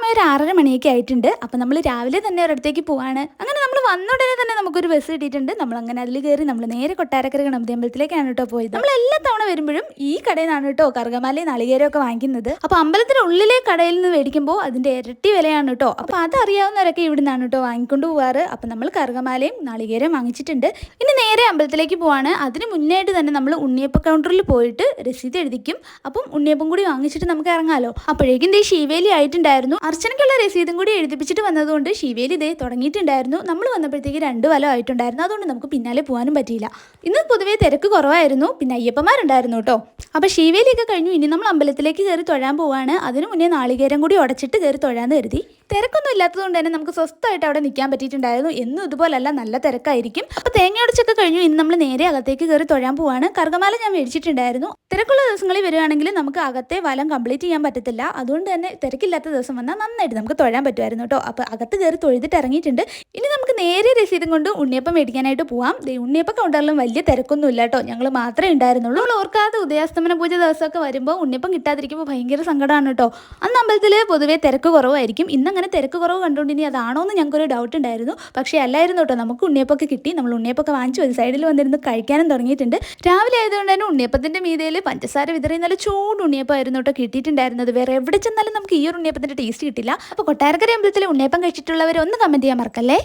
സമയം ഒരു 6:30 മണിയൊക്കെ ആയിട്ടുണ്ട്. അപ്പോൾ നമ്മൾ രാവിലെ തന്നെ ഒരിടത്തേക്ക് പോവാണ്. അങ്ങനെ നമ്മൾ വന്ന ഉടനെ തന്നെ നമുക്കൊരു ബസ് കിട്ടിയിട്ടുണ്ട്. നമ്മൾ അങ്ങനെ അതിൽ കയറി നമ്മൾ നേരെ കൊട്ടാരക്കര ഗണപതി അമ്പലത്തിലേക്കാണ് കേട്ടോ പോയത്. നമ്മൾ എല്ലാ തവണ വരുമ്പോഴും ഈ കടയിൽ നിന്നാണ് കേട്ടോ കറുകമാലയും നാളികേരവും ഒക്കെ വാങ്ങിക്കുന്നത്. അപ്പോൾ അമ്പലത്തിന് ഉള്ളിലെ കടയിൽ നിന്ന് മേടിക്കുമ്പോൾ അതിന്റെ ഇരട്ടി വിലയാണ് കേട്ടോ. അപ്പോൾ അതറിയാവുന്നവരൊക്കെ ഇവിടെ നിന്നാണ് കേട്ടോ വാങ്ങിക്കൊണ്ട് പോവാറ്. അപ്പോൾ നമ്മൾ കറുകമാലയും നാളികേരവും വാങ്ങിച്ചിട്ടുണ്ട്. ഇനി നേരെ അമ്പലത്തിലേക്ക് പോവാണ്. അതിന് മുന്നേയായിട്ട് തന്നെ നമ്മൾ ഉണ്ണിയപ്പ കൗണ്ടറിൽ പോയിട്ട് രസീത് എഴുതിക്കും. അപ്പം ഉണ്ണിയപ്പം കൂടി വാങ്ങിച്ചിട്ട് നമുക്ക് ഇറങ്ങാലോ. അപ്പോഴേക്കും ദേ ശിവേലി ആയിട്ടുണ്ടായിരുന്നു. അർച്ചനയ്ക്കുള്ള രസീതും കൂടി എഴുതിപ്പിച്ചിട്ട് വന്നതുകൊണ്ട് ശിവേലി ദേ തുടങ്ങിയിട്ടുണ്ടായിരുന്നു. നമ്മൾ വന്നപ്പോഴത്തേക്ക് 2 വലം ആയിട്ടുണ്ടായിരുന്നു. അതുകൊണ്ട് നമുക്ക് പിന്നാലെ പോകാനും പറ്റിയില്ല. ഇന്ന് പൊതുവേ തിരക്ക് കുറവായിരുന്നു. പിന്നെ അയ്യപ്പന്മാരുണ്ടായിരുന്നു കേട്ടോ. അപ്പോൾ ശിവേലിയൊക്കെ കഴിഞ്ഞു. ഇനി നമ്മൾ അമ്പലത്തിലേക്ക് കയറി തൊഴാൻ പോവാണ്. അതിന് മുന്നേ നാളികേരം കൂടി ഉടച്ചിട്ട് കയറി തൊഴാന്ന് കരുതി. തിരക്കൊന്നും ഇല്ലാത്തതുകൊണ്ട് തന്നെ നമുക്ക് സ്വസ്ഥമായിട്ട് അവിടെ നിൽക്കാൻ പറ്റിയിട്ടുണ്ടായിരുന്നു. എന്നും ഇതുപോലല്ല, നല്ല തിരക്കായിരിക്കും. അപ്പോൾ തേങ്ങ ഉടച്ചൊക്കെ കഴിഞ്ഞു. ഇനി നമ്മൾ നേരെ അകത്തേക്ക് കയറി തൊഴാൻ പോവാണ്. കറുകമാല ഞാൻ മേടിച്ചിട്ടുണ്ടായിരുന്നു. തിരക്കുള്ള ദിവസങ്ങളിൽ വരികയാണെങ്കിൽ നമുക്ക് അകത്തെ വലം കംപ്ലീറ്റ് ചെയ്യാൻ പറ്റത്തില്ല. അതുകൊണ്ട് തന്നെ തിരക്കില്ലാത്ത ദിവസം വന്നാൽ നന്നായിട്ട് നമുക്ക് തൊഴാൻ പറ്റുമായിരുന്നു കേട്ടോ. അപ്പോൾ അകത്ത് കയറി തൊഴുതിട്ട് ഇറങ്ങിയിട്ടുണ്ട്. ഇനി നമുക്ക് നേരെ രസീതും കൊണ്ട് ഉണ്ണിയപ്പം മേടിക്കാനായിട്ട് പോവാം. ഉണ്ണിയപ്പ കൗണ്ടറിലും വലിയ തിരക്കൊന്നും ഇല്ല കേട്ടോ. ഞങ്ങൾ മാത്രമേ ഉണ്ടായിരുന്നുള്ളൂ. നമ്മൾ ഓർക്കാതെ ഉദയാസ്തമന പൂജ ദിവസമൊക്കെ വരുമ്പോൾ ഉണ്ണിയപ്പം കിട്ടാതിരിക്കുമ്പോൾ ഭയങ്കര സങ്കടമാണ് കേട്ടോ. അന്ന് അമ്പലത്തിൽ പൊതുവേ തിരക്ക് കുറവായിരിക്കും. ഇന്നങ്ങനെ തിരക്ക് കുറവ് കണ്ടുകൊണ്ട് ഇനി അതാണോ എന്ന് ഞങ്ങൾക്കൊരു ഡൗട്ട് ഉണ്ടായിരുന്നു. പക്ഷേ അല്ലായിരുന്നു കേട്ടോ. നമുക്ക് ഉണ്ണിയപ്പൊക്കെ കിട്ടി. നമ്മൾ ഉണ്ണിയപ്പൊക്കെ വാങ്ങിച്ചു ഒരു സൈഡിൽ വന്നിരുന്ന് കഴിക്കാനും തുടങ്ങിയിട്ടുണ്ട്. രാവിലെ ആയതുകൊണ്ട് തന്നെ ഉണ്ണിയപ്പത്തിൻ്റെ മീതയിൽ പഞ്ചസാര വിതറി നല്ല ചൂട് ഉണ്ണിയപ്പമായിരുന്നു കേട്ടോ കിട്ടിയിട്ടുണ്ടായിരുന്നത്. വേറെ എവിടെ ചെന്നാലും നമുക്ക് ഈ ഒരു ഉണ്ണിയപ്പത്തിൻ്റെ ടേസ്റ്റ് കിട്ടില്ല. അപ്പോൾ കൊട്ടാരക്കര അമ്പലത്തിലെ ഉണ്ണിയപ്പം കഴിച്ചിട്ടുള്ളവർ ഒന്ന് കമൻറ്റ് ചെയ്യാൻ മറക്കല്ലേ.